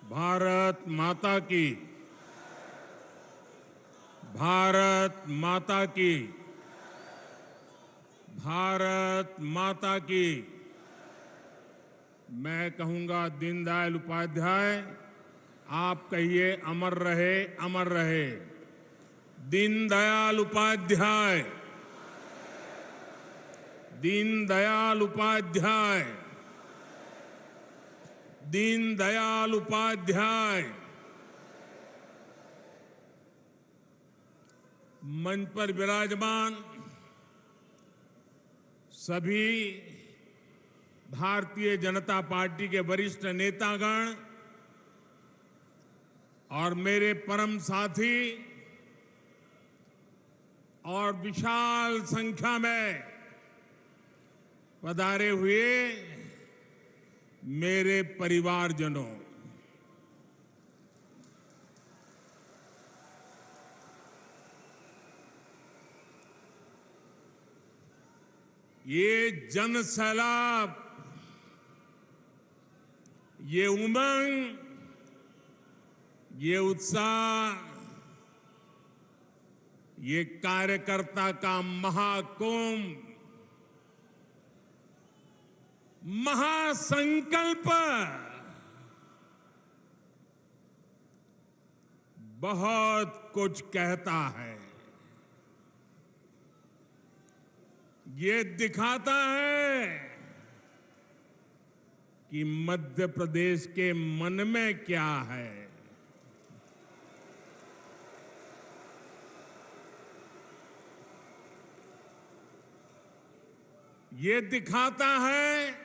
भारत माता की। भारत माता की। भारत माता की। मैं कहूंगा दीनदयाल उपाध्याय, आप कहिए अमर रहे, अमर रहे। दीनदयाल उपाध्याय, दीनदयाल उपाध्याय, दीनदयाल उपाध्याय। मंच पर विराजमान सभी भारतीय जनता पार्टी के वरिष्ठ नेतागण और मेरे परम साथी और विशाल संख्या में पधारे हुए मेरे परिवारजनों, ये जन सैलाब, ये उमंग, ये उत्साह, ये कार्यकर्ता का महाकुंभ, महासंकल्प बहुत कुछ कहता है। ये दिखाता है कि मध्य प्रदेश के मन में क्या है। ये दिखाता है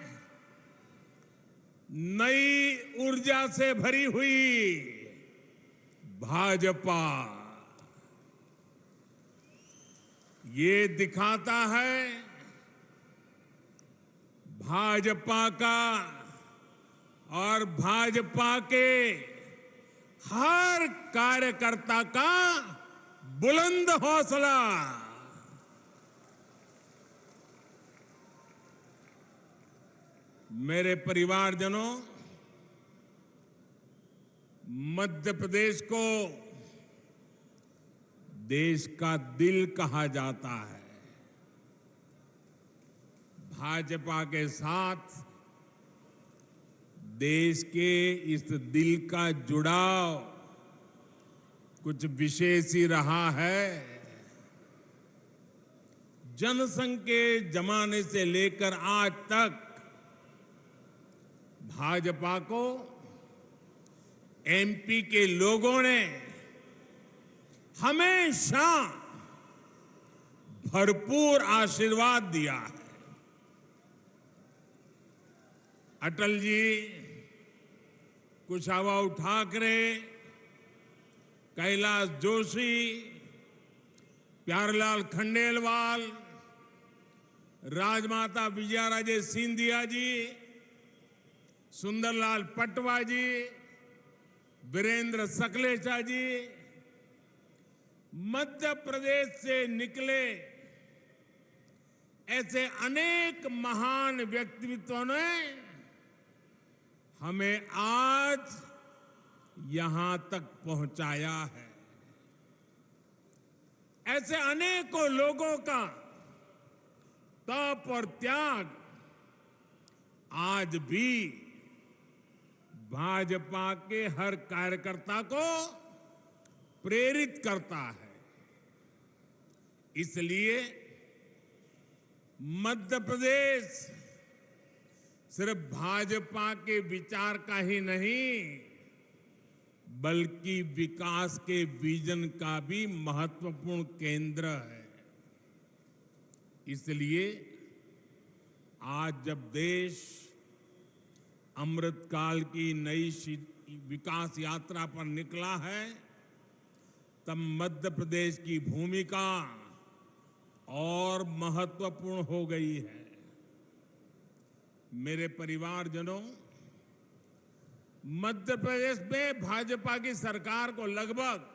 नई ऊर्जा से भरी हुई भाजपा। ये दिखाता है भाजपा का और भाजपा के हर कार्यकर्ता का बुलंद हौसला। मेरे परिवारजनों, मध्य प्रदेश को देश का दिल कहा जाता है। भाजपा के साथ देश के इस दिल का जुड़ाव कुछ विशेष ही रहा है। जनसंघ के जमाने से लेकर आज तक भाजपा को एमपी के लोगों ने हमेशा भरपूर आशीर्वाद दिया है। अटल जी, कुशाभाऊ ठाकरे, कैलाश जोशी, प्यारेलाल खंडेलवाल, राजमाता विजयाराजे सिंधिया जी, सुंदरलाल पटवा जी, वीरेंद्र सकलेचा जी, मध्य प्रदेश से निकले ऐसे अनेक महान व्यक्तित्वों ने हमें आज यहां तक पहुंचाया है। ऐसे अनेकों लोगों का तप और त्याग आज भी भाजपा के हर कार्यकर्ता को प्रेरित करता है। इसलिए मध्य प्रदेश सिर्फ भाजपा के विचार का ही नहीं, बल्कि विकास के विजन का भी महत्वपूर्ण केंद्र है। इसलिए आज जब देश अमृतकाल की नई विकास यात्रा पर निकला है, तब मध्य प्रदेश की भूमिका और महत्वपूर्ण हो गई है। मेरे परिवारजनों, मध्य प्रदेश में भाजपा की सरकार को लगभग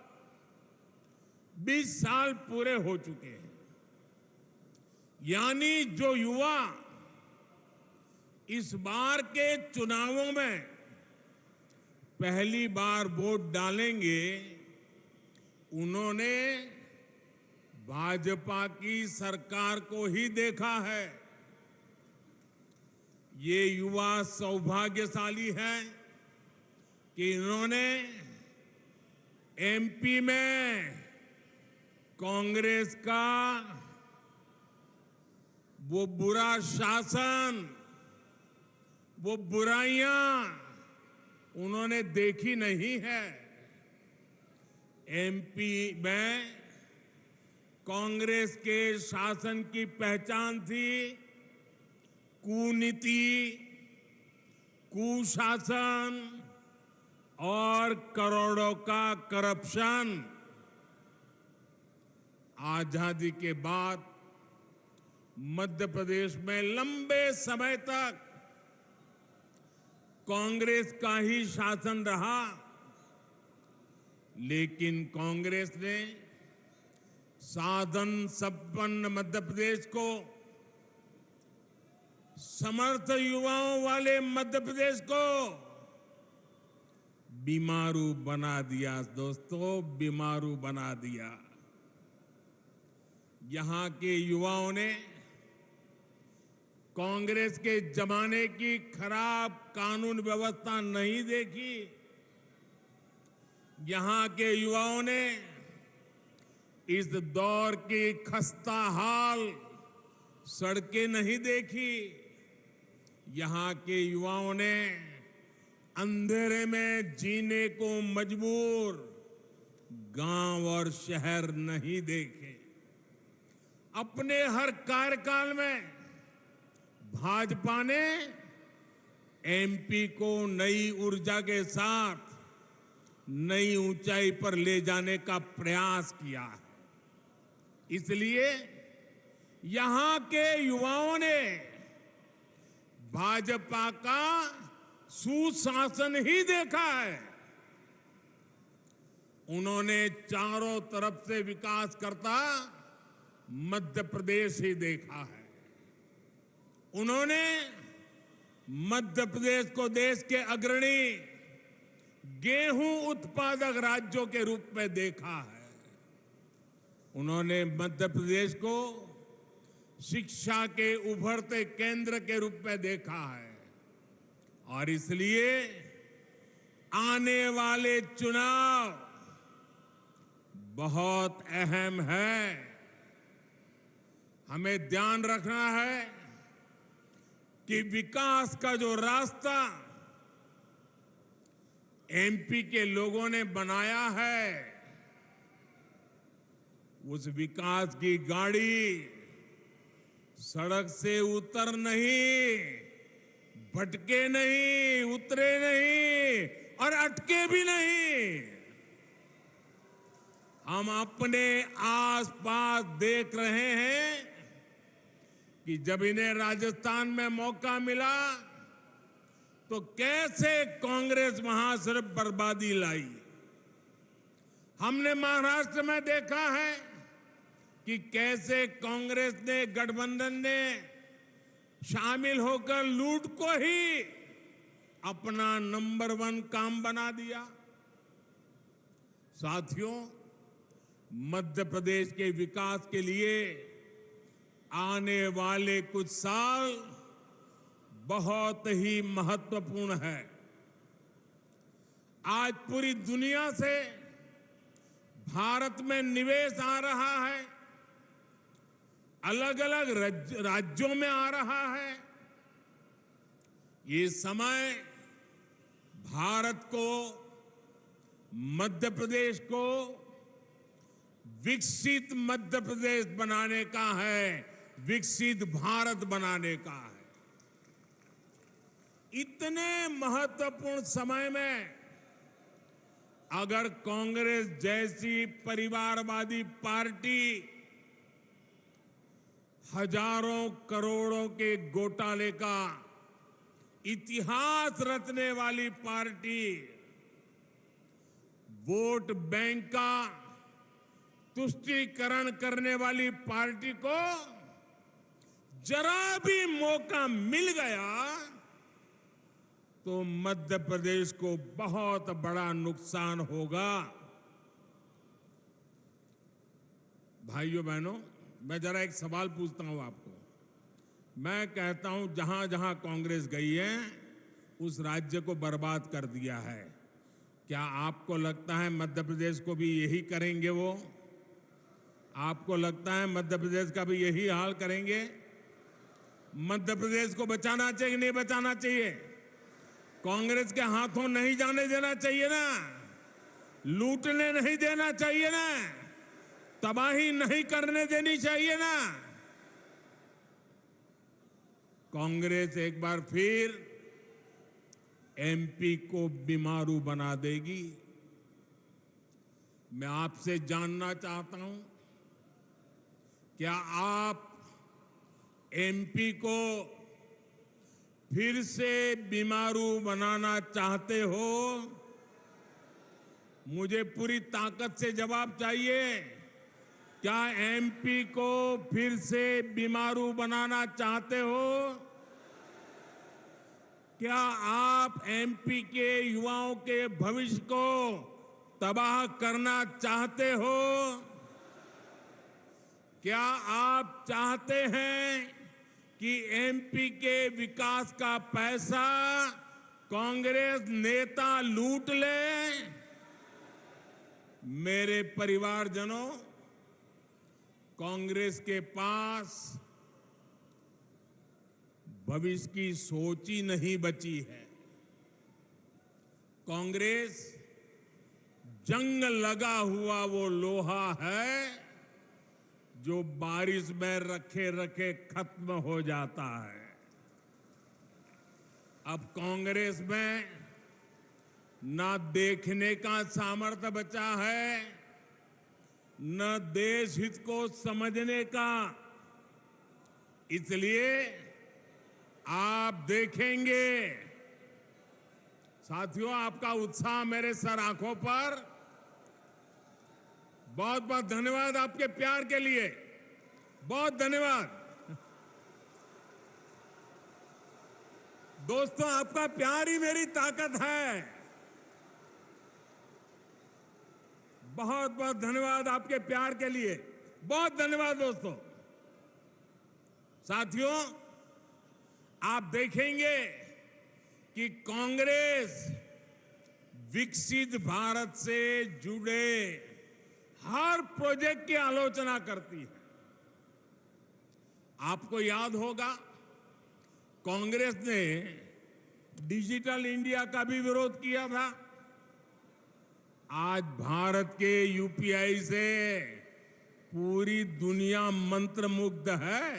20 साल पूरे हो चुके हैं। यानी जो युवा इस बार के चुनावों में पहली बार वोट डालेंगे उन्होंने भाजपा की सरकार को ही देखा है। ये युवा सौभाग्यशाली है कि इन्होंने एमपी में कांग्रेस का वो बुरा शासन, वो बुराइयां उन्होंने देखी नहीं है। एमपी में कांग्रेस के शासन की पहचान थी कुनीति, कुशासन और करोड़ों का करप्शन। आजादी के बाद मध्य प्रदेश में लंबे समय तक कांग्रेस का ही शासन रहा, लेकिन कांग्रेस ने साधन संपन्न मध्य प्रदेश को, समर्थ युवाओं वाले मध्य प्रदेश को बीमारू बना दिया। दोस्तों, बीमारू बना दिया। यहां के युवाओं ने कांग्रेस के जमाने की खराब कानून व्यवस्था नहीं देखी। यहां के युवाओं ने इस दौर की खस्ता हाल सड़कें नहीं देखी। यहां के युवाओं ने अंधेरे में जीने को मजबूर गांव और शहर नहीं देखे। अपने हर कार्यकाल में भाजपा ने एमपी को नई ऊर्जा के साथ नई ऊंचाई पर ले जाने का प्रयास किया है। इसलिए यहां के युवाओं ने भाजपा का सुशासन ही देखा है। उन्होंने चारों तरफ से विकास करता मध्य प्रदेश ही देखा है। उन्होंने मध्य प्रदेश को देश के अग्रणी गेहूं उत्पादक राज्यों के रूप में देखा है। उन्होंने मध्य प्रदेश को शिक्षा के उभरते केंद्र के रूप में देखा है। और इसलिए आने वाले चुनाव बहुत अहम है। हमें ध्यान रखना है कि विकास का जो रास्ता एमपी के लोगों ने बनाया है, उस विकास की गाड़ी सड़क से उतर नहीं, भटके नहीं, उतरे नहीं और अटके भी नहीं। हम अपने आसपास देख रहे हैं कि जब इन्हें राजस्थान में मौका मिला तो कैसे कांग्रेस वहां सिर्फ बर्बादी लाई। हमने महाराष्ट्र में देखा है कि कैसे कांग्रेस ने, गठबंधन ने शामिल होकर लूट को ही अपना नंबर 1 काम बना दिया। साथियों, मध्य प्रदेश के विकास के लिए आने वाले कुछ साल बहुत ही महत्वपूर्ण है। आज पूरी दुनिया से भारत में निवेश आ रहा है, अलग अलग राज्यों में आ रहा है। ये समय भारत को, मध्य प्रदेश को विकसित मध्य प्रदेश बनाने का है, विकसित भारत बनाने का है। इतने महत्वपूर्ण समय में अगर कांग्रेस जैसी परिवारवादी पार्टी हजारों करोड़ों के घोटाले का इतिहास रचने वाली पार्टी, वोट बैंक का तुष्टीकरण करने वाली पार्टी को जरा भी मौका मिल गया तो मध्य प्रदेश को बहुत बड़ा नुकसान होगा। भाइयों बहनों, मैं जरा एक सवाल पूछता हूं आपको। मैं कहता हूं जहां जहां कांग्रेस गई है उस राज्य को बर्बाद कर दिया है। क्या आपको लगता है मध्य प्रदेश को भी यही करेंगे वो? आपको लगता है मध्य प्रदेश का भी यही हाल करेंगे? मध्य प्रदेश को बचाना चाहिए, नहीं बचाना चाहिए? कांग्रेस के हाथों नहीं जाने देना चाहिए ना, लूटने नहीं देना चाहिए ना, तबाही नहीं करने देनी चाहिए ना। कांग्रेस एक बार फिर एमपी को बीमारू बना देगी। मैं आपसे जानना चाहता हूं, क्या आप एमपी को फिर से बीमारू बनाना चाहते हो? मुझे पूरी ताकत से जवाब चाहिए। क्या एमपी को फिर से बीमारू बनाना चाहते हो? क्या आप एमपी के युवाओं के भविष्य को तबाह करना चाहते हो? क्या आप चाहते हैं कि एमपी के विकास का पैसा कांग्रेस नेता लूट ले? मेरे परिवारजनों, कांग्रेस के पास भविष्य की सोच ही नहीं बची है। कांग्रेस जंग लगा हुआ वो लोहा है जो बारिश में रखे रखे खत्म हो जाता है। अब कांग्रेस में ना देखने का सामर्थ्य बचा है, न देश हित को समझने का। इसलिए आप देखेंगे साथियों, आपका उत्साह मेरे सर आंखों पर। बहुत बहुत धन्यवाद आपके प्यार के लिए, बहुत धन्यवाद। दोस्तों, आपका प्यार ही मेरी ताकत है। बहुत बहुत धन्यवाद आपके प्यार के लिए, बहुत धन्यवाद दोस्तों। साथियों, आप देखेंगे कि कांग्रेस विकसित भारत से जुड़े हर प्रोजेक्ट की आलोचना करती है। आपको याद होगा, कांग्रेस ने डिजिटल इंडिया का भी विरोध किया था। आज भारत के यूपीआई से पूरी दुनिया मंत्रमुग्ध है।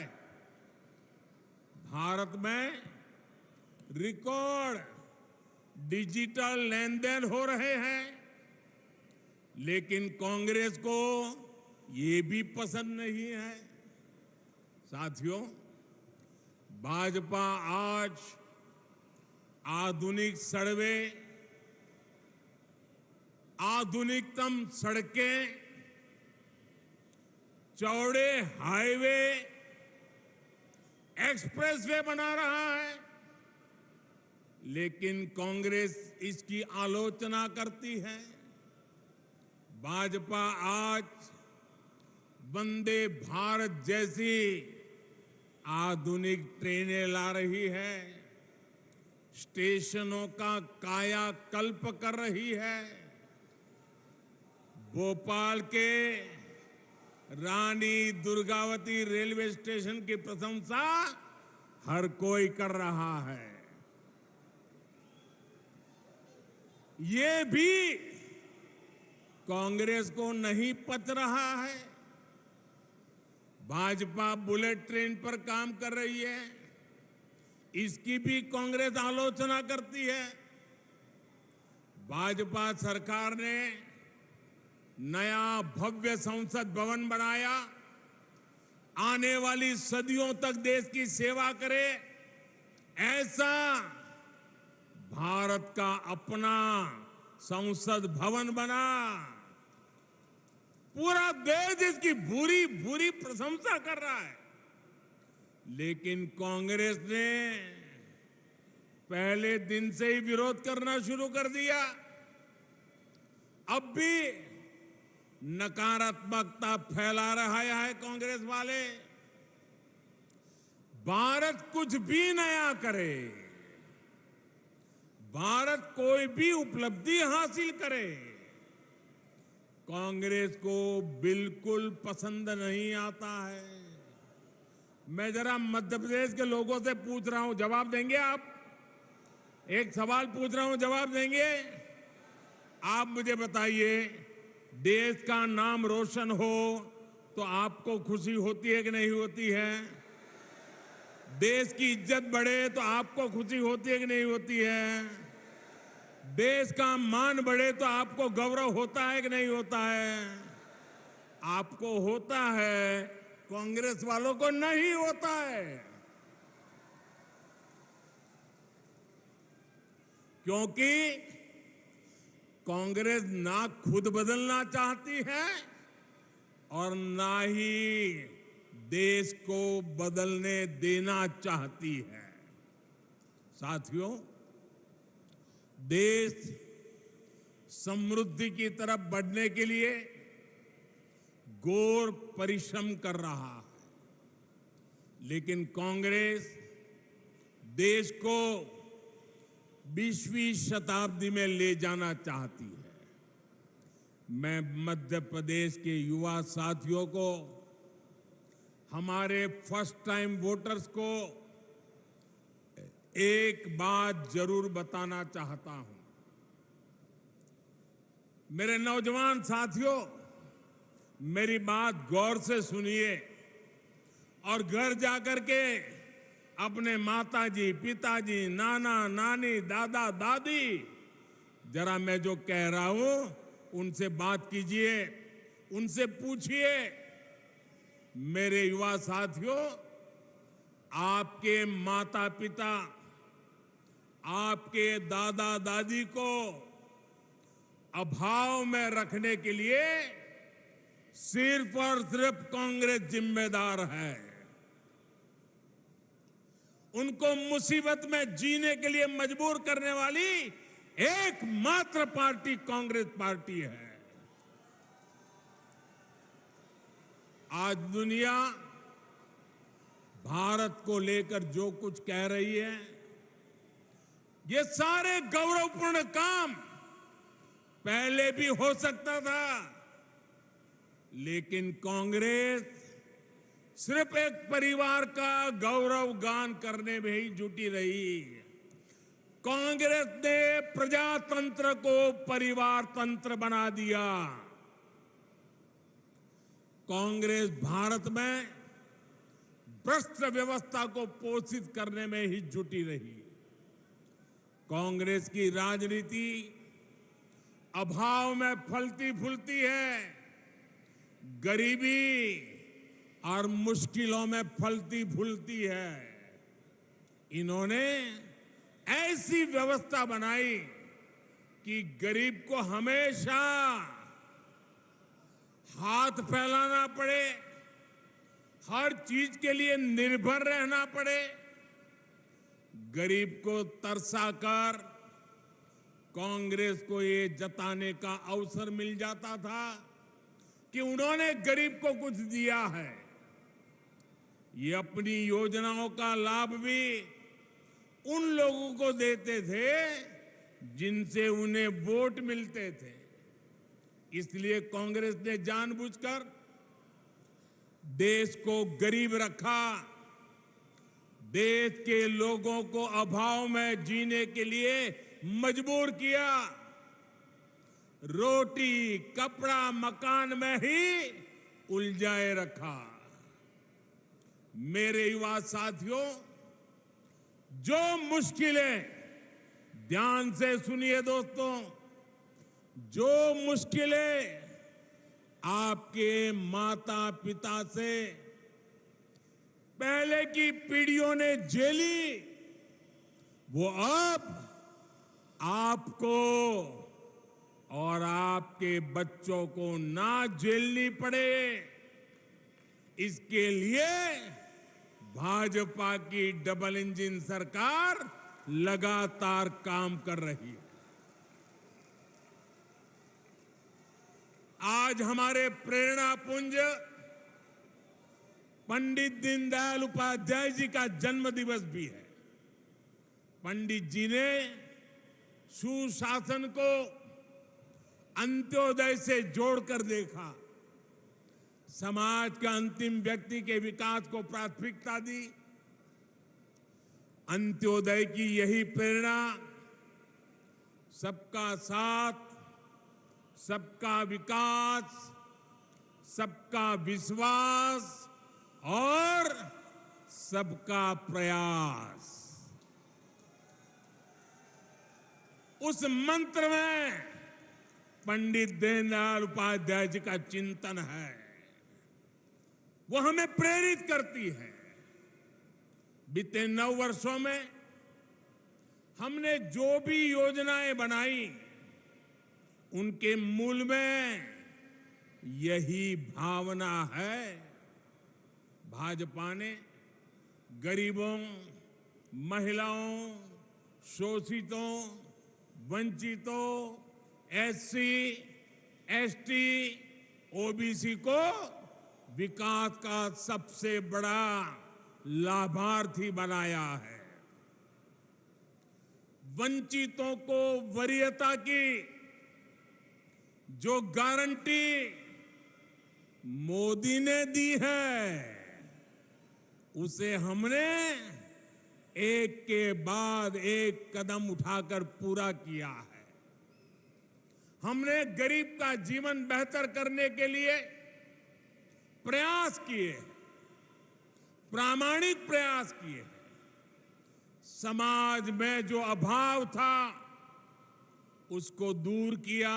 भारत में रिकॉर्ड डिजिटल लेन देन हो रहे हैं, लेकिन कांग्रेस को ये भी पसंद नहीं है। साथियों, भाजपा आज आधुनिक सड़कें, आधुनिकतम सड़कें, चौड़े हाईवे, एक्सप्रेसवे बना रहा है, लेकिन कांग्रेस इसकी आलोचना करती है। भाजपा आज वंदे भारत जैसी आधुनिक ट्रेनें ला रही है, स्टेशनों का कायाकल्प कर रही है। भोपाल के रानी दुर्गावती रेलवे स्टेशन की प्रशंसा हर कोई कर रहा है। ये भी कांग्रेस को नहीं पच रहा है। भाजपा बुलेट ट्रेन पर काम कर रही है, इसकी भी कांग्रेस आलोचना करती है। भाजपा सरकार ने नया भव्य संसद भवन बनाया, आने वाली सदियों तक देश की सेवा करे, ऐसा भारत का अपना संसद भवन बना। पूरा देश इसकी भूरी भूरी प्रशंसा कर रहा है, लेकिन कांग्रेस ने पहले दिन से ही विरोध करना शुरू कर दिया। अब भी नकारात्मकता फैला रहा है कांग्रेस वाले। भारत कुछ भी नया करे, भारत कोई भी उपलब्धि हासिल करे, कांग्रेस को बिल्कुल पसंद नहीं आता है। मैं जरा मध्य प्रदेश के लोगों से पूछ रहा हूं, जवाब देंगे आप? एक सवाल पूछ रहा हूं, जवाब देंगे? आप मुझे बताइए, देश का नाम रोशन हो तो आपको खुशी होती है कि नहीं होती है? देश की इज्जत बढ़े तो आपको खुशी होती है कि नहीं होती है? देश का मान बढ़े तो आपको गौरव होता है कि नहीं होता है? आपको होता है, कांग्रेस वालों को नहीं होता है। क्योंकि कांग्रेस ना खुद बदलना चाहती है और ना ही देश को बदलने देना चाहती है। साथियों, देश समृद्धि की तरफ बढ़ने के लिए घोर परिश्रम कर रहा है, लेकिन कांग्रेस देश को 20वीं शताब्दी में ले जाना चाहती है। मैं मध्य प्रदेश के युवा साथियों को, हमारे फर्स्ट टाइम वोटर्स को एक बात जरूर बताना चाहता हूं। मेरे नौजवान साथियों, मेरी बात गौर से सुनिए और घर जाकर के अपने माताजी, पिताजी, नाना, नानी, दादा, दादी, जरा मैं जो कह रहा हूं उनसे बात कीजिए, उनसे पूछिए। मेरे युवा साथियों, आपके माता पिता, आपके दादा दादी को अभाव में रखने के लिए सिर्फ और सिर्फ कांग्रेस जिम्मेदार है। उनको मुसीबत में जीने के लिए मजबूर करने वाली एकमात्र पार्टी कांग्रेस पार्टी है। आज दुनिया भारत को लेकर जो कुछ कह रही है, ये सारे गौरवपूर्ण काम पहले भी हो सकता था, लेकिन कांग्रेस सिर्फ एक परिवार का गौरव गान करने में ही जुटी रही। कांग्रेस ने प्रजातंत्र को परिवार तंत्र बना दिया। कांग्रेस भारत में भ्रष्ट व्यवस्था को पोषित करने में ही जुटी रही। कांग्रेस की राजनीति अभाव में फलती फूलती है, गरीबी और मुश्किलों में फलती फूलती है। इन्होंने ऐसी व्यवस्था बनाई कि गरीब को हमेशा हाथ फैलाना पड़े, हर चीज के लिए निर्भर रहना पड़े। गरीब को तरसाकर कांग्रेस को ये जताने का अवसर मिल जाता था कि उन्होंने गरीब को कुछ दिया है। ये अपनी योजनाओं का लाभ भी उन लोगों को देते थे जिनसे उन्हें वोट मिलते थे। इसलिए कांग्रेस ने जानबूझकर देश को गरीब रखा, देश के लोगों को अभाव में जीने के लिए मजबूर किया, रोटी कपड़ा मकान में ही उलझाए रखा। मेरे युवा साथियों, जो मुश्किलें, ध्यान से सुनिए दोस्तों, जो मुश्किलें आपके माता पिता से पहले की पीढ़ियों ने झेली, वो अब आपको और आपके बच्चों को ना झेलनी पड़े, इसके लिए भाजपा की डबल इंजन सरकार लगातार काम कर रही है। आज हमारे प्रेरणा पुंज पंडित दीनदयाल उपाध्याय जी का जन्म दिवस भी है। पंडित जी ने सुशासन को अंत्योदय से जोड़कर देखा, समाज के अंतिम व्यक्ति के विकास को प्राथमिकता दी। अंत्योदय की यही प्रेरणा सबका साथ, सबका विकास, सबका विश्वास और सबका प्रयास, उस मंत्र में पंडित दीनदयाल उपाध्याय जी का चिंतन है। वो हमें प्रेरित करती है। बीते 9 वर्षों में हमने जो भी योजनाएं बनाई, उनके मूल में यही भावना है। भाजपा ने गरीबों, महिलाओं, शोषितों, वंचितों, एससी, एसटी, ओबीसी को विकास का सबसे बड़ा लाभार्थी बनाया है। वंचितों को वरीयता की जो गारंटी मोदी ने दी है, उसे हमने एक के बाद एक कदम उठाकर पूरा किया है। हमने गरीब का जीवन बेहतर करने के लिए प्रयास किए, प्रामाणिक प्रयास किए। समाज में जो अभाव था उसको दूर किया,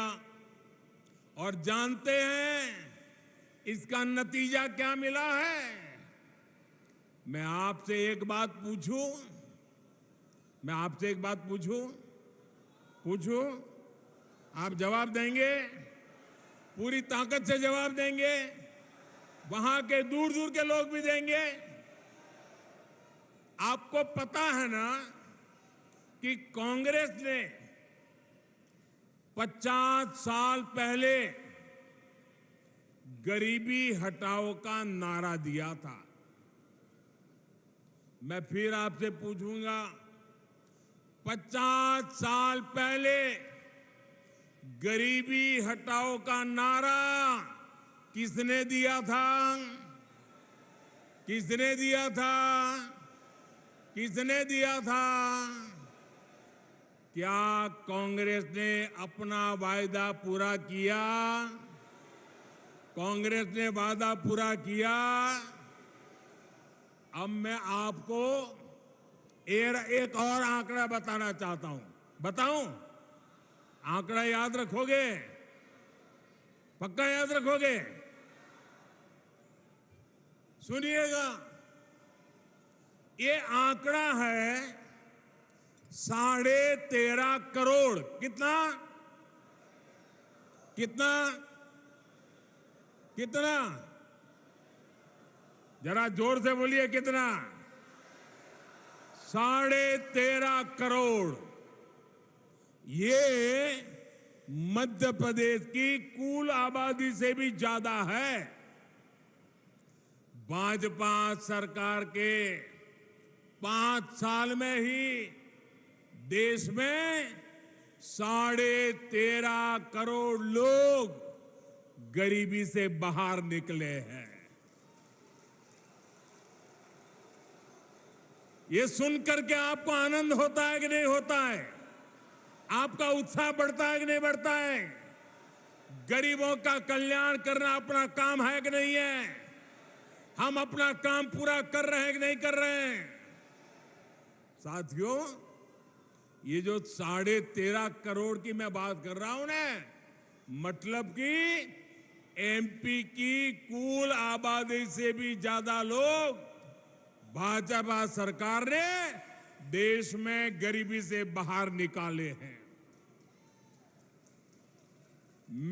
और जानते हैं इसका नतीजा क्या मिला है? मैं आपसे एक बात पूछूं, पूछूं, आप जवाब देंगे? पूरी ताकत से जवाब देंगे? वहां के दूर दूर के लोग भी देंगे? आपको पता है ना कि कांग्रेस ने 50 साल पहले गरीबी हटाओ का नारा दिया था। मैं फिर आपसे पूछूंगा, 50 साल पहले गरीबी हटाओ का नारा किसने दिया था? किसने दिया था? किसने दिया था? क्या कांग्रेस ने अपना वायदा पूरा किया? कांग्रेस ने वादा पूरा किया? अब मैं आपको एक और आंकड़ा बताना चाहता हूं। बताऊं? आंकड़ा याद रखोगे? पक्का याद रखोगे? सुनिएगा, ये आंकड़ा है 13.5 करोड़। कितना? कितना? कितना? जरा जोर से बोलिए, कितना? 13.5 करोड़। ये मध्य प्रदेश की कुल आबादी से भी ज्यादा है। भाजपा सरकार के 5 साल में ही देश में 13.5 करोड़ लोग गरीबी से बाहर निकले हैं। ये सुनकर के आपको आनंद होता है कि नहीं होता है? आपका उत्साह बढ़ता है कि नहीं बढ़ता है? गरीबों का कल्याण करना अपना काम है कि नहीं है? हम अपना काम पूरा कर रहे हैं कि नहीं कर रहे हैं? साथियों, ये जो 13.5 करोड़ की मैं बात कर रहा हूं ना, मतलब कि एमपी की कुल आबादी से भी ज्यादा लोग भाजपा सरकार ने देश में गरीबी से बाहर निकाले हैं।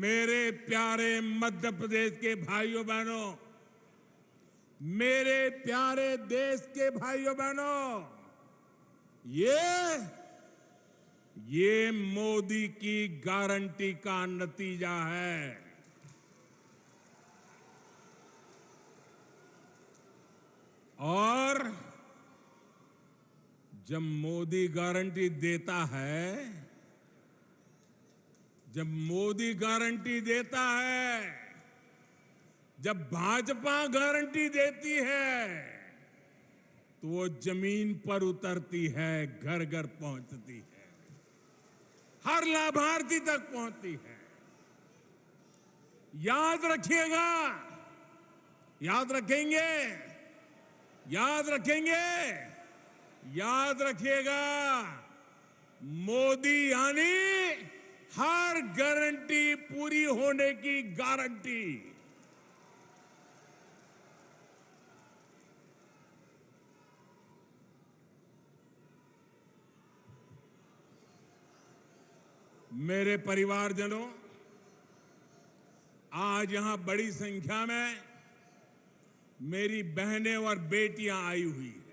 मेरे प्यारे मध्य प्रदेश के भाइयों बहनों, मेरे प्यारे देश के भाइयों बहनों, ये मोदी की गारंटी का नतीजा है। और जब मोदी गारंटी देता है, जब मोदी गारंटी देता है, जब भाजपा गारंटी देती है, तो वो जमीन पर उतरती है, घर घर पहुंचती है, हर लाभार्थी तक पहुंचती है। याद रखिएगा, याद रखेंगे, याद रखेंगे, याद रखिएगा, मोदी यानी हर गारंटी पूरी होने की गारंटी। मेरे परिवारजनों, आज यहां बड़ी संख्या में मेरी बहनें और बेटियां आई हुई हैं।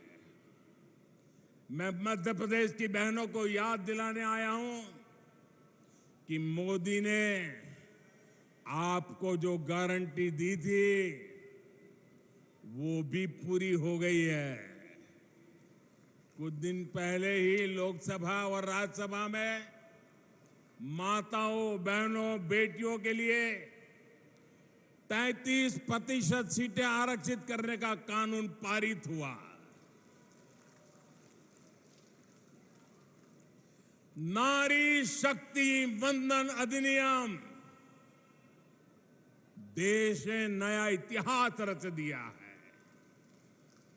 मैं मध्य प्रदेश की बहनों को याद दिलाने आया हूं कि मोदी ने आपको जो गारंटी दी थी वो भी पूरी हो गई है। कुछ दिन पहले ही लोकसभा और राज्यसभा में माताओं, बहनों, बेटियों के लिए 33% सीटें आरक्षित करने का कानून पारित हुआ। नारी शक्ति वंदन अधिनियम देश ने नया इतिहास रच दिया है।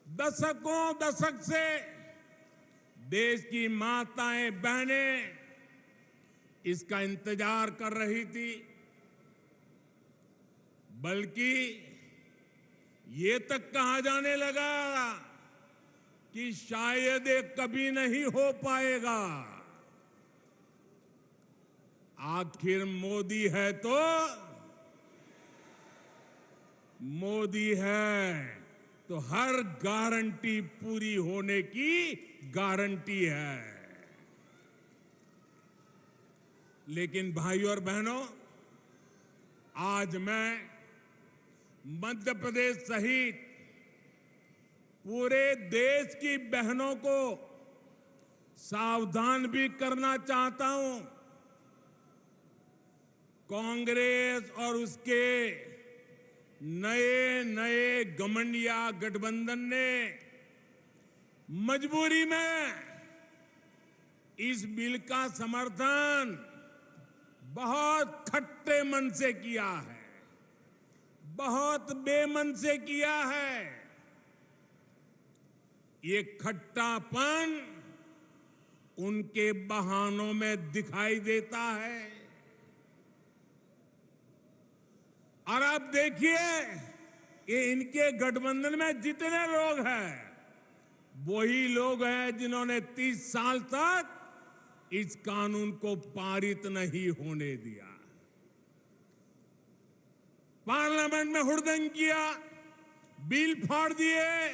दशक से देश की माताएं, बहनें इसका इंतजार कर रही थी, बल्कि ये तक कहा जाने लगा कि शायद ये कभी नहीं हो पाएगा। आखिर मोदी है तो मोदी है तो हर गारंटी पूरी होने की गारंटी है। लेकिन भाइयों और बहनों, आज मैं मध्य प्रदेश सहित पूरे देश की बहनों को सावधान भी करना चाहता हूं। कांग्रेस और उसके नए नए घमंडिया गठबंधन ने मजबूरी में इस बिल का समर्थन बहुत खट्टे मन से किया है, बहुत बेमन से किया है। ये खट्टापन उनके बहानों में दिखाई देता है। और आप देखिए, ये इनके गठबंधन में जितने लोग हैं, वही लोग हैं जिन्होंने 30 साल तक इस कानून को पारित नहीं होने दिया। पार्लियामेंट में हुड़दंग किया, बिल फाड़ दिए,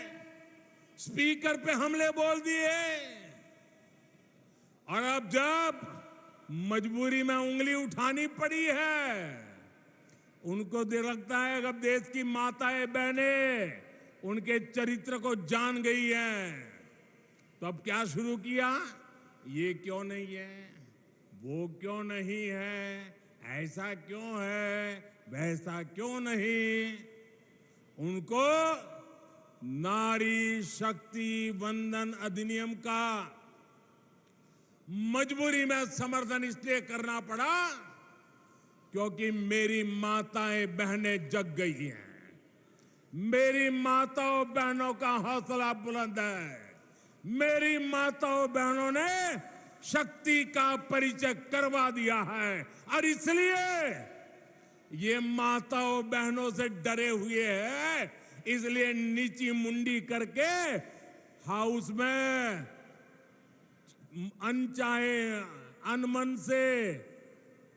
स्पीकर पे हमले बोल दिए, और अब जब मजबूरी में उंगली उठानी पड़ी है, उनको लगता है कि अब देश की माताएं, बहनें उनके चरित्र को जान गई हैं, तो अब क्या शुरू किया? ये क्यों नहीं है, वो क्यों नहीं है, ऐसा क्यों है, वैसा क्यों नहीं। उनको नारी शक्ति वंदन अधिनियम का मजबूरी में समर्थन इसलिए करना पड़ा क्योंकि मेरी माताएं, बहनें जग गई हैं। मेरी माताओं, बहनों का हौसला बुलंद है। मेरी माताओं, बहनों ने शक्ति का परिचय करवा दिया है, और इसलिए ये माताओं, बहनों से डरे हुए हैं। इसलिए नीची मुंडी करके हाउस में अनचाहे अनमन से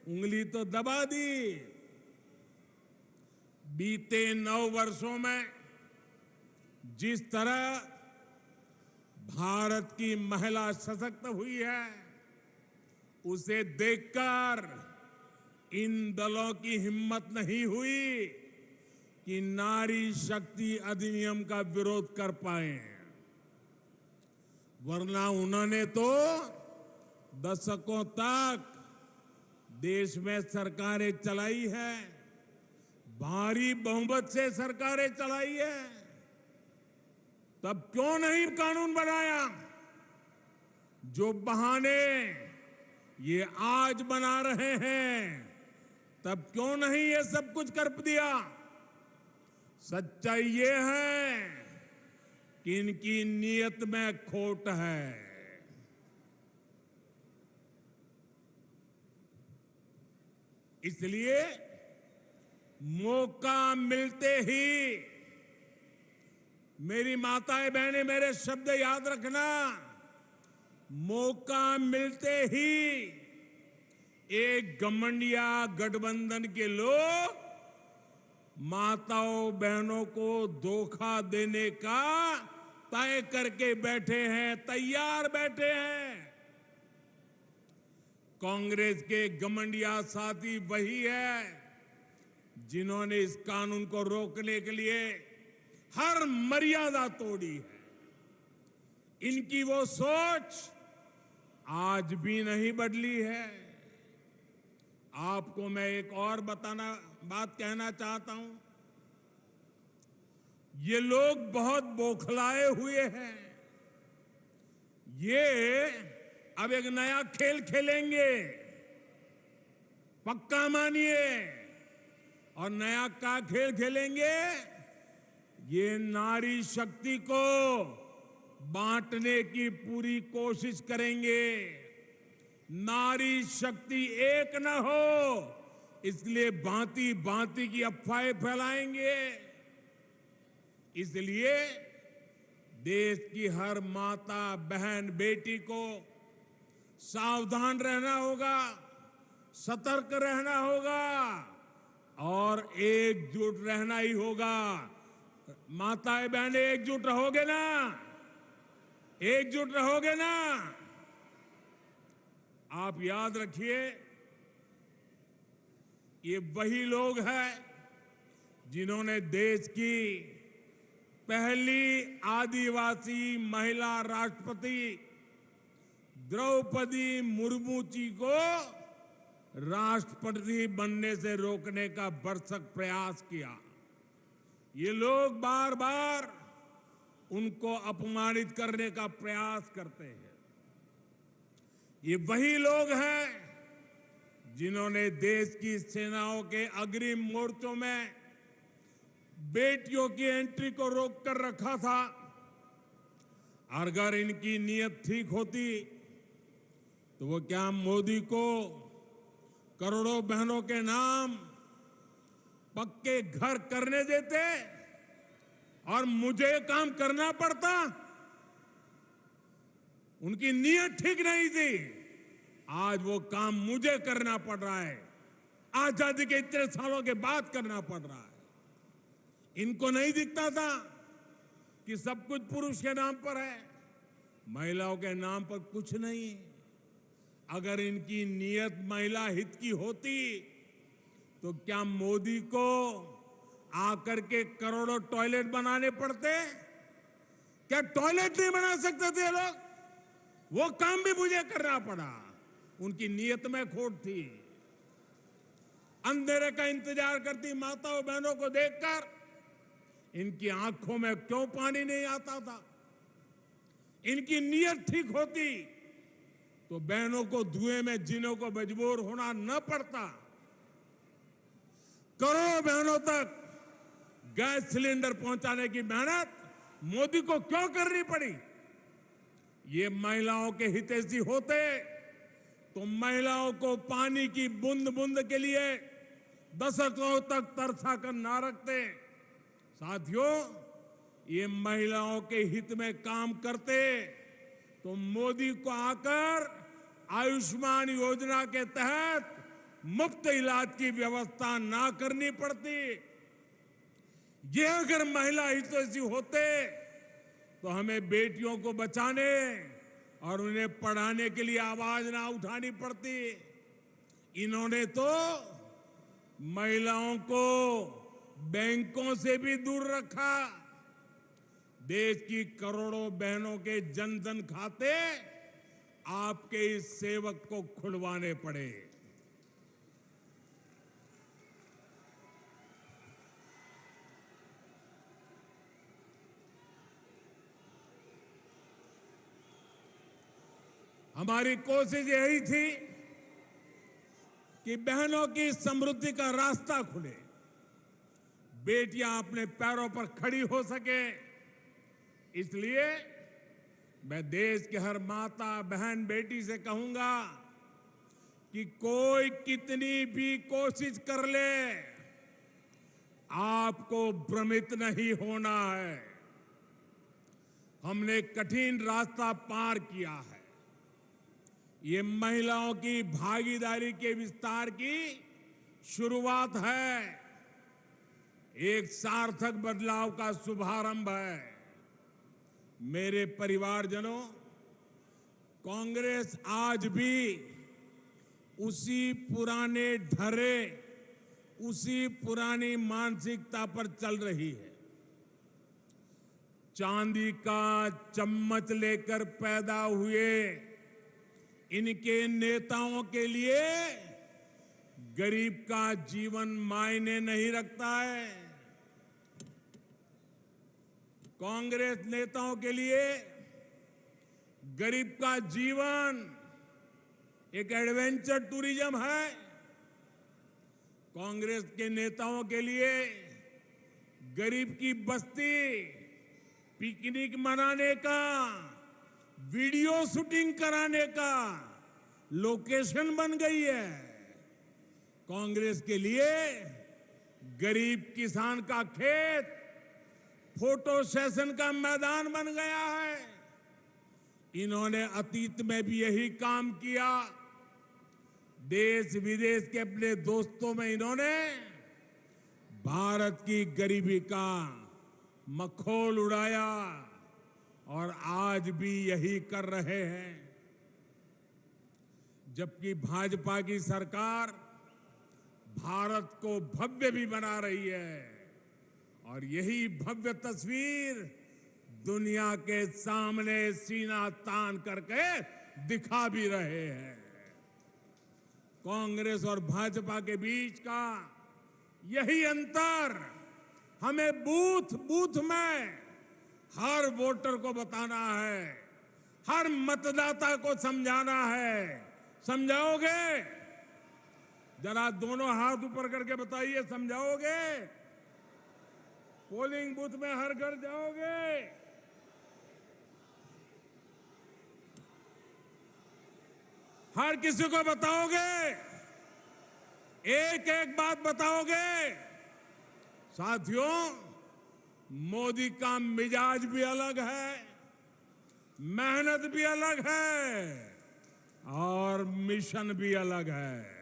उंगली तो दबा दी। बीते 9 वर्षों में जिस तरह भारत की महिला सशक्त हुई है, उसे देखकर इन दलों की हिम्मत नहीं हुई कि नारी शक्ति अधिनियम का विरोध कर पाए, वरना उन्होंने तो दशकों तक देश में सरकारें चलाई है, भारी बहुमत से सरकारें चलाई है। तब क्यों नहीं कानून बनाया? जो बहाने ये आज बना रहे हैं, तब क्यों नहीं ये सब कुछ कर दिया? सच्चाई ये है कि इनकी नीयत में खोट है। इसलिए मौका मिलते ही, मेरी माताएं बहनें मेरे शब्द याद रखना, मौका मिलते ही एक घमंडिया गठबंधन के लोग माताओं बहनों को धोखा देने का तय करके बैठे हैं, तैयार बैठे हैं। कांग्रेस के घमंडिया साथी वही है जिन्होंने इस कानून को रोकने के लिए हर मर्यादा तोड़ी है। इनकी वो सोच आज भी नहीं बदली है। आपको मैं एक और बात कहना चाहता हूं। ये लोग बहुत बौखलाए हुए हैं। ये अब एक नया खेल खेलेंगे, पक्का मानिए। और नया क्या खेल खेलेंगे? ये नारी शक्ति को बांटने की पूरी कोशिश करेंगे। नारी शक्ति एक न हो, इसलिए भांति भांति की अफवाहें फैलाएंगे। इसलिए देश की हर माता बहन बेटी को सावधान रहना होगा, सतर्क रहना होगा और एकजुट रहना ही होगा। माताएं बहनें एकजुट रहोगे ना? एकजुट रहोगे ना? आप याद रखिए, ये वही लोग हैं जिन्होंने देश की पहली आदिवासी महिला राष्ट्रपति द्रौपदी मुर्मू जी को राष्ट्रपति बनने से रोकने का भरसक प्रयास किया। ये लोग बार बार उनको अपमानित करने का प्रयास करते हैं। ये वही लोग हैं जिन्होंने देश की सेनाओं के अग्रिम मोर्चों में बेटियों की एंट्री को रोक कर रखा था। अगर इनकी नीयत ठीक होती तो वो क्या मोदी को करोड़ों बहनों के नाम पक्के घर करने देते और मुझे काम करना पड़ता? उनकी नीयत ठीक नहीं थी। आज वो काम मुझे करना पड़ रहा है, आजादी के इतने सालों के बाद करना पड़ रहा है। इनको नहीं दिखता था कि सब कुछ पुरुष के नाम पर है, महिलाओं के नाम पर कुछ नहीं। अगर इनकी नीयत महिला हित की होती तो क्या मोदी को आकर के करोड़ों टॉयलेट बनाने पड़ते? क्या टॉयलेट नहीं बना सकते थे लोग? वो काम भी मुझे करना पड़ा। उनकी नीयत में खोट थी। अंधेरे का इंतजार करती माताओं बहनों को देखकर इनकी आंखों में क्यों पानी नहीं आता था? इनकी नीयत ठीक होती तो बहनों को धुएं में जीने को मजबूर होना न पड़ता। करोड़ों बहनों तक गैस सिलेंडर पहुंचाने की मेहनत मोदी को क्यों करनी पड़ी? ये महिलाओं के हितैषी होते तो महिलाओं को पानी की बूंद बूंद के लिए दशकों तक तरसा कर ना रखते। साथियों, ये महिलाओं के हित में काम करते तो मोदी को आकर आयुष्मान योजना के तहत मुफ्त इलाज की व्यवस्था ना करनी पड़ती। ये अगर महिला हितैषी होते तो हमें बेटियों को बचाने और उन्हें पढ़ाने के लिए आवाज ना उठानी पड़ती। इन्होंने तो महिलाओं को बैंकों से भी दूर रखा। देश की करोड़ों बहनों के जनधन खाते आपके इस सेवक को खुलवाने पड़े। हमारी कोशिश यही थी कि बहनों की समृद्धि का रास्ता खुले, बेटियां अपने पैरों पर खड़ी हो सके। इसलिए मैं देश के हर माता बहन बेटी से कहूंगा कि कोई कितनी भी कोशिश कर ले, आपको भ्रमित नहीं होना है। हमने कठिन रास्ता पार किया है। ये महिलाओं की भागीदारी के विस्तार की शुरुआत है, एक सार्थक बदलाव का शुभारंभ है। मेरे परिवारजनों, कांग्रेस आज भी उसी पुराने ढर्रे, उसी पुरानी मानसिकता पर चल रही है। चांदी का चम्मच लेकर पैदा हुए इनके नेताओं के लिए गरीब का जीवन मायने नहीं रखता है। कांग्रेस नेताओं के लिए गरीब का जीवन एक एडवेंचर टूरिज्म है। कांग्रेस के नेताओं के लिए गरीब की बस्ती पिकनिक मनाने का, वीडियो शूटिंग कराने का लोकेशन बन गई है। कांग्रेस के लिए गरीब किसान का खेत फोटो सेशन का मैदान बन गया है। इन्होंने अतीत में भी यही काम किया। देश विदेश के अपने दोस्तों में इन्होंने भारत की गरीबी का मखौल उड़ाया और आज भी यही कर रहे हैं। जबकि भाजपा की सरकार भारत को भव्य भी बना रही है और यही भव्य तस्वीर दुनिया के सामने सीना तान करके दिखा भी रहे हैं। कांग्रेस और भाजपा के बीच का यही अंतर हमें बूथ बूथ में हर वोटर को बताना है, हर मतदाता को समझाना है। समझाओगे? जरा दोनों हाथ ऊपर करके बताइए, समझाओगे? पोलिंग बूथ में हर घर जाओगे? हर किसी को बताओगे? एक एक बात बताओगे? साथियों, मोदी का मिजाज भी अलग है, मेहनत भी अलग है और मिशन भी अलग है।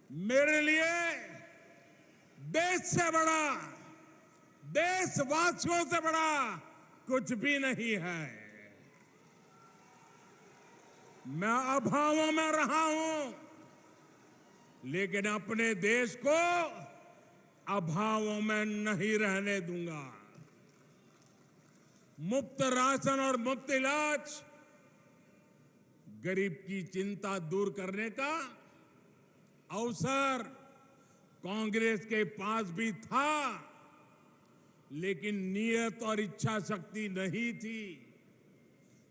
मेरे लिए देश से बड़ा, देशवासियों से बड़ा कुछ भी नहीं है। मैं अभावों में रहा हूं, लेकिन अपने देश को अभावों में नहीं रहने दूंगा। मुफ्त राशन और मुफ्त इलाज गरीब की चिंता दूर करने का अवसर कांग्रेस के पास भी था, लेकिन नियत और इच्छा शक्ति नहीं थी।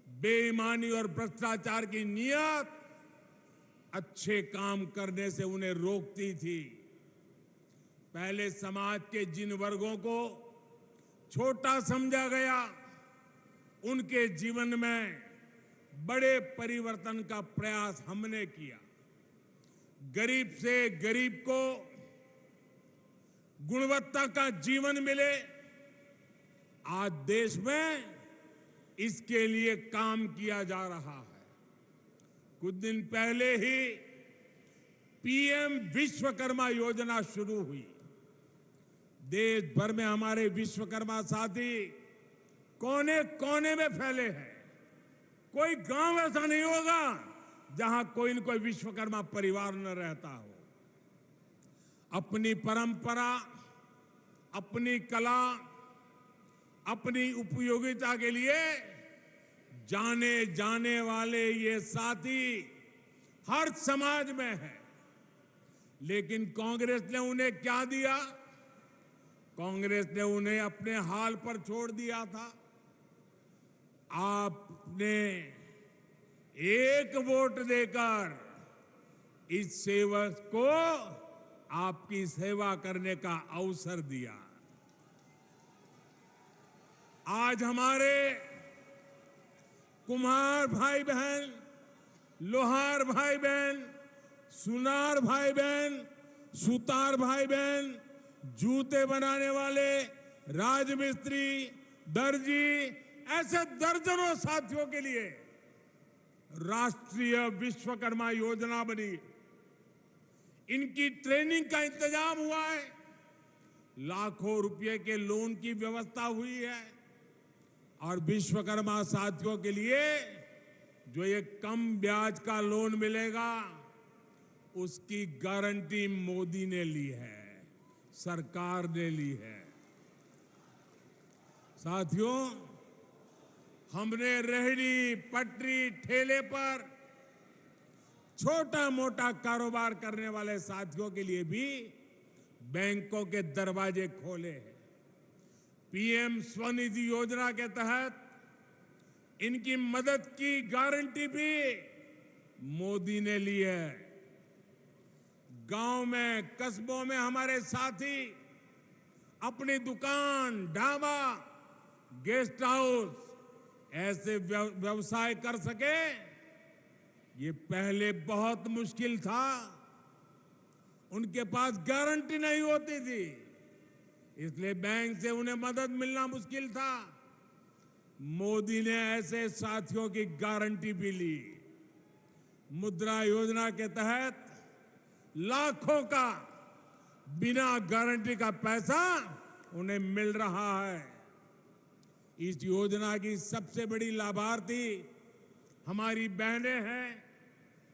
बेईमानी और भ्रष्टाचार की नियत अच्छे काम करने से उन्हें रोकती थी। पहले समाज के जिन वर्गों को छोटा समझा गया, उनके जीवन में बड़े परिवर्तन का प्रयास हमने किया। गरीब से गरीब को गुणवत्ता का जीवन मिले, आज देश में इसके लिए काम किया जा रहा है। कुछ दिन पहले ही पीएम विश्वकर्मा योजना शुरू हुई। देश भर में हमारे विश्वकर्मा साथी कोने कोने में फैले हैं। कोई गांव ऐसा नहीं होगा जहां कोई न कोई विश्वकर्मा परिवार न रहता हो। अपनी परंपरा, अपनी कला, अपनी उपयोगिता के लिए जाने जाने वाले ये साथी हर समाज में है। लेकिन कांग्रेस ने उन्हें क्या दिया? कांग्रेस ने उन्हें अपने हाल पर छोड़ दिया था। आपने एक वोट देकर इस सेवक को आपकी सेवा करने का अवसर दिया। आज हमारे कुम्हार भाई बहन, लोहार भाई बहन, सुनार भाई बहन, सुतार भाई बहन, जूते बनाने वाले, राजमिस्त्री, दर्जी, ऐसे दर्जनों साथियों के लिए राष्ट्रीय विश्वकर्मा योजना बनी। इनकी ट्रेनिंग का इंतजाम हुआ है। लाखों रुपए के लोन की व्यवस्था हुई है और विश्वकर्मा साथियों के लिए जो ये कम ब्याज का लोन मिलेगा उसकी गारंटी मोदी ने ली है, सरकार ने ली है। साथियों, हमने रेहड़ी, पटरी, ठेले पर छोटा मोटा कारोबार करने वाले साथियों के लिए भी बैंकों के दरवाजे खोले हैं। पीएम स्वनिधि योजना के तहत इनकी मदद की गारंटी भी मोदी ने ली है। गांव में, कस्बों में हमारे साथी अपनी दुकान, ढाबा, गेस्ट हाउस ऐसे व्यवसाय कर सके, ये पहले बहुत मुश्किल था। उनके पास गारंटी नहीं होती थी, इसलिए बैंक से उन्हें मदद मिलना मुश्किल था। मोदी ने ऐसे साथियों की गारंटी भी ली। मुद्रा योजना के तहत लाखों का बिना गारंटी का पैसा उन्हें मिल रहा है। इस योजना की सबसे बड़ी लाभार्थी हमारी बहनें हैं,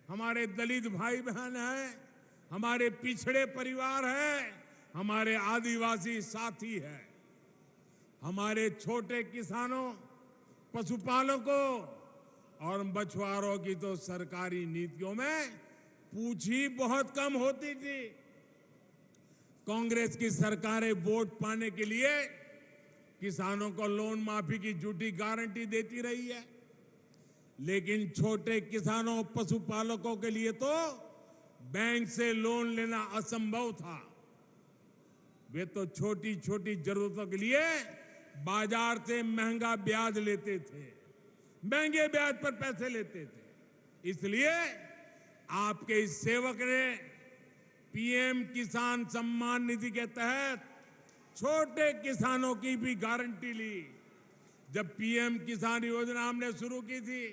हमारे दलित भाई बहन हैं, हमारे पिछड़े परिवार हैं, हमारे आदिवासी साथी हैं। हमारे छोटे किसानों, पशुपालकों और मछुआरों की तो सरकारी नीतियों में पूछ ही बहुत कम होती थी। कांग्रेस की सरकारें वोट पाने के लिए किसानों को लोन माफी की झूठी गारंटी देती रही है, लेकिन छोटे किसानों, पशुपालकों के लिए तो बैंक से लोन लेना असंभव था। वे तो छोटी छोटी जरूरतों के लिए बाजार से महंगा ब्याज लेते थे, महंगे ब्याज पर पैसे लेते थे। इसलिए आपके इस सेवक ने पीएम किसान सम्मान निधि के तहत छोटे किसानों की भी गारंटी ली। जब पीएम किसान योजना हमने शुरू की थी,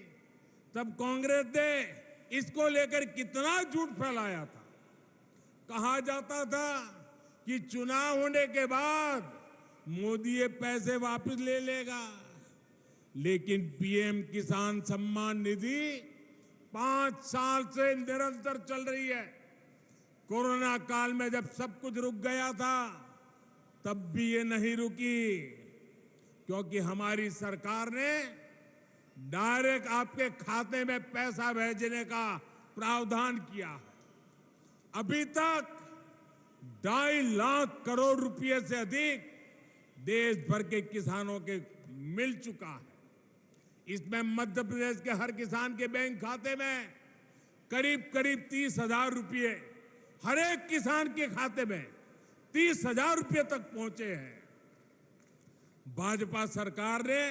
तब कांग्रेस ने इसको लेकर कितना झूठ फैलाया था। कहा जाता था कि चुनाव होने के बाद मोदी ये पैसे वापस ले लेगा, लेकिन पीएम किसान सम्मान निधि 5 साल से निरंतर चल रही है। कोरोना काल में जब सब कुछ रुक गया था, तब भी ये नहीं रुकी, क्योंकि हमारी सरकार ने डायरेक्ट आपके खाते में पैसा भेजने का प्रावधान किया है। अभी तक 2.5 लाख करोड़ रुपए से अधिक देश भर के किसानों के मिल चुका है। इसमें मध्य प्रदेश के हर किसान के बैंक खाते में करीब करीब 30,000 रुपए, हर एक किसान के खाते में 30,000 रुपए तक पहुंचे हैं। भाजपा सरकार ने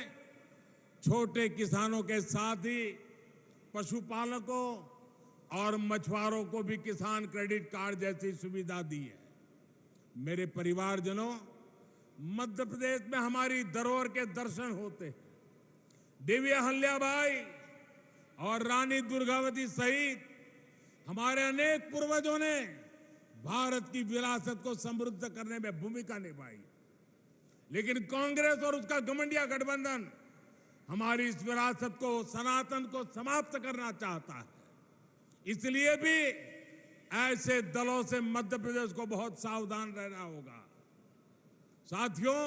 छोटे किसानों के साथ ही पशुपालकों और मछुआरों को भी किसान क्रेडिट कार्ड जैसी सुविधा दी है। मेरे परिवारजनों, मध्य प्रदेश में हमारी धरोहर के दर्शन होते हैं। देवी अहल्याबाई और रानी दुर्गावती सहित हमारे अनेक पूर्वजों ने भारत की विरासत को समृद्ध करने में भूमिका निभाई। लेकिन कांग्रेस और उसका घमंडिया गठबंधन हमारी इस विरासत को, सनातन को समाप्त करना चाहता है। इसलिए भी ऐसे दलों से मध्य प्रदेश को बहुत सावधान रहना होगा। साथियों,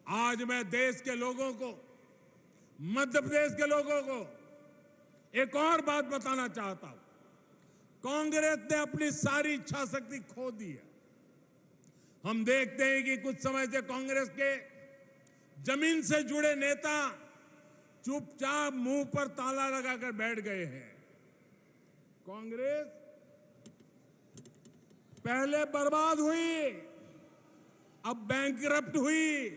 आज मैं देश के लोगों को, मध्य प्रदेश के लोगों को एक और बात बताना चाहता हूं। कांग्रेस ने अपनी सारी इच्छा शक्ति खो दी है। हम देखते हैं कि कुछ समय से कांग्रेस के जमीन से जुड़े नेता चुपचाप मुंह पर ताला लगाकर बैठ गए हैं। कांग्रेस पहले बर्बाद हुई, अब बैंकरप्ट हुई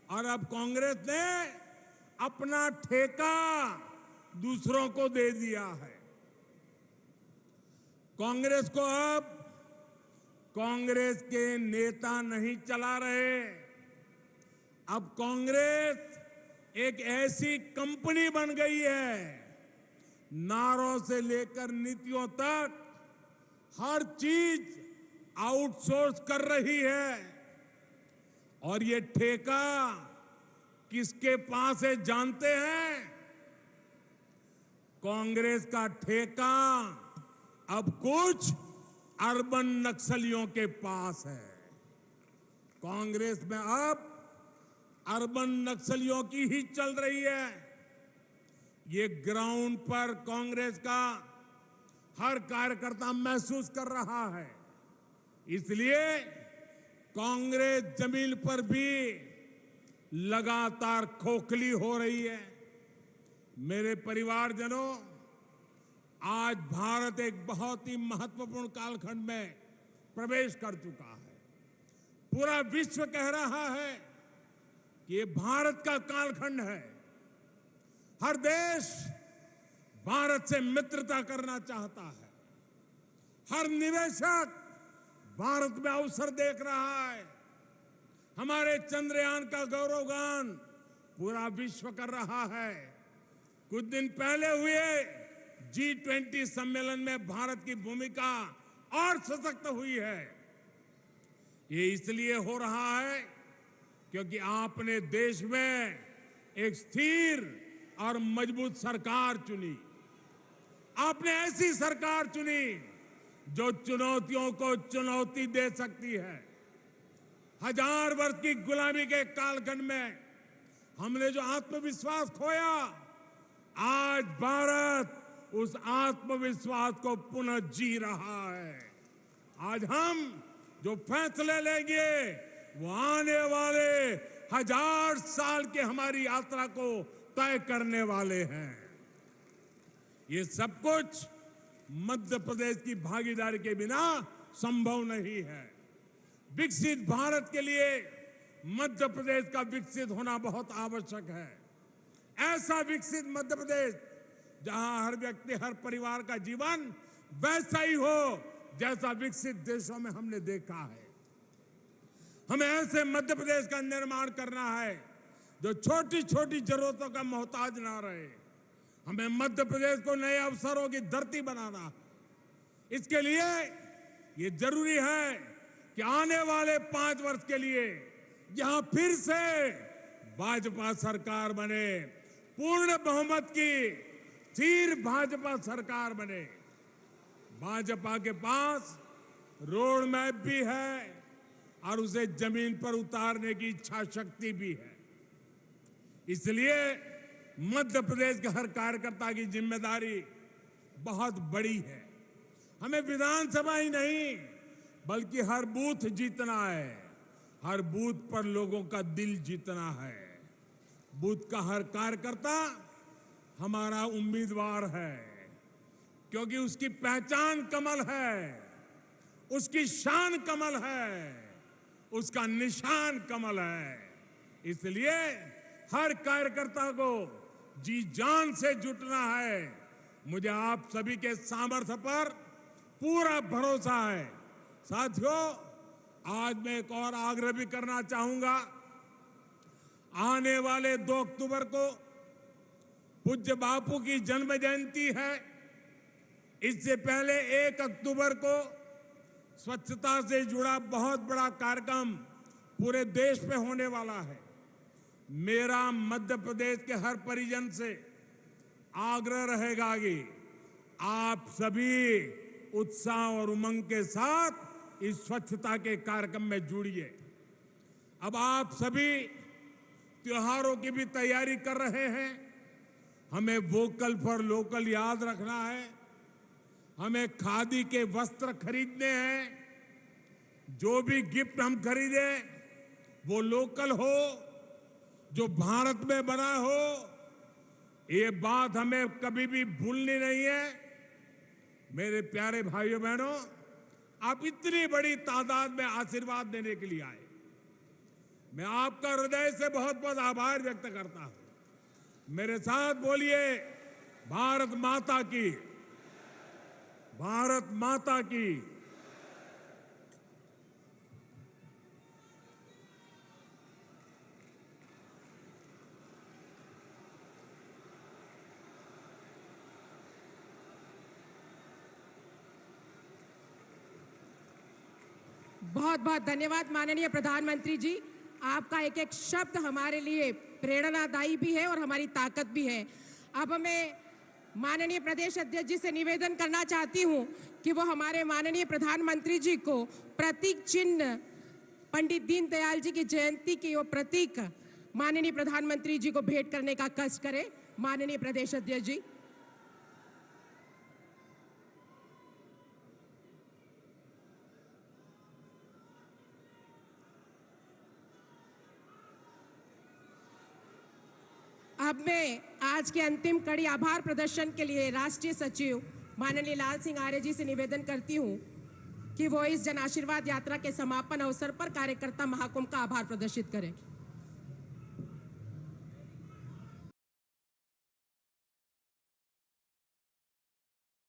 और अब कांग्रेस ने अपना ठेका दूसरों को दे दिया है। कांग्रेस को अब कांग्रेस के नेता नहीं चला रहे। अब कांग्रेस एक ऐसी कंपनी बन गई है, नारों से लेकर नीतियों तक हर चीज आउटसोर्स कर रही है। और ये ठेका किसके पास है जानते हैं? कांग्रेस का ठेका अब कुछ अर्बन नक्सलियों के पास है। कांग्रेस में अब अर्बन नक्सलियों की ही चल रही है। ये ग्राउंड पर कांग्रेस का हर कार्यकर्ता महसूस कर रहा है। इसलिए कांग्रेस जमीन पर भी लगातार खोखली हो रही है। मेरे परिवारजनों, आज भारत एक बहुत ही महत्वपूर्ण कालखंड में प्रवेश कर चुका है। पूरा विश्व कह रहा है कि ये भारत का कालखंड है। हर देश भारत से मित्रता करना चाहता है। हर निवेशक भारत में अवसर देख रहा है। हमारे चंद्रयान का गौरवगान पूरा विश्व कर रहा है। कुछ दिन पहले हुए G20 सम्मेलन में भारत की भूमिका और सशक्त हुई है। ये इसलिए हो रहा है क्योंकि आपने देश में एक स्थिर और मजबूत सरकार चुनी। आपने ऐसी सरकार चुनी जो चुनौतियों को चुनौती दे सकती है। 1000 वर्ष की गुलामी के कालखंड में हमने जो आत्मविश्वास खोया, आज भारत उस आत्मविश्वास को पुनः जी रहा है। आज हम जो फैसले लेंगे वो आने वाले 1000 साल की हमारी यात्रा को तय करने वाले हैं। ये सब कुछ मध्य प्रदेश की भागीदारी के बिना संभव नहीं है। विकसित भारत के लिए मध्य प्रदेश का विकसित होना बहुत आवश्यक है। ऐसा विकसित मध्य प्रदेश जहां हर व्यक्ति, हर परिवार का जीवन वैसा ही हो जैसा विकसित देशों में हमने देखा है। हमें ऐसे मध्य प्रदेश का निर्माण करना है जो छोटी छोटी जरूरतों का मोहताज ना रहे। हमें मध्य प्रदेश को नए अवसरों की धरती बनाना है। इसके लिए ये जरूरी है कि आने वाले 5 वर्ष के लिए यहां फिर से भाजपा सरकार बने, पूर्ण बहुमत की स्थिर भाजपा सरकार बने। भाजपा के पास रोड मैप भी है और उसे जमीन पर उतारने की इच्छा शक्ति भी है। इसलिए मध्य प्रदेश के हर कार्यकर्ता की जिम्मेदारी बहुत बड़ी है। हमें विधानसभा ही नहीं बल्कि हर बूथ जीतना है। हर बूथ पर लोगों का दिल जीतना है। बूथ का हर कार्यकर्ता हमारा उम्मीदवार है, क्योंकि उसकी पहचान कमल है, उसकी शान कमल है, उसका निशान कमल है। इसलिए हर कार्यकर्ता को जी जान से जुटना है। मुझे आप सभी के सामर्थ्य पर पूरा भरोसा है। साथियों, आज मैं एक और आग्रह भी करना चाहूंगा। आने वाले 2 अक्टूबर को पूज्य बापू की जन्म जयंती है। इससे पहले 1 अक्टूबर को स्वच्छता से जुड़ा बहुत बड़ा कार्यक्रम पूरे देश पे होने वाला है। मेरा मध्य प्रदेश के हर परिजन से आग्रह रहेगा कि आप सभी उत्साह और उमंग के साथ इस स्वच्छता के कार्यक्रम में जुड़िए। अब आप सभी त्योहारों की भी तैयारी कर रहे हैं। हमें वोकल फॉर लोकल याद रखना है। हमें खादी के वस्त्र खरीदने हैं। जो भी गिफ्ट हम खरीदे वो लोकल हो, जो भारत में बना हो। ये बात हमें कभी भी भूलनी नहीं है। मेरे प्यारे भाइयों बहनों, आप इतनी बड़ी तादाद में आशीर्वाद देने के लिए आए। मैं आपका हृदय से बहुत बहुत आभार व्यक्त करता हूं। मेरे साथ बोलिए, भारत माता की, भारत माता की। बहुत बहुत धन्यवाद माननीय प्रधानमंत्री जी। आपका एक एक शब्द हमारे लिए प्रेरणादायी भी है और हमारी ताकत भी है। अब मैं माननीय प्रदेश अध्यक्ष जी से निवेदन करना चाहती हूं कि वो हमारे माननीय प्रधानमंत्री जी को प्रतीक चिन्ह, पंडित दीनदयाल जी की जयंती की वो प्रतीक माननीय प्रधानमंत्री जी को भेंट करने का कष्ट करें। माननीय प्रदेश अध्यक्ष जी। अब मैं आज के अंतिम कड़ी आभार प्रदर्शन के लिए राष्ट्रीय सचिव माननीय लाल सिंह आर्य जी से निवेदन करती हूं कि वो इस जन आशीर्वाद यात्रा के समापन अवसर पर कार्यकर्ता महाकुंभ का आभार प्रदर्शित करें।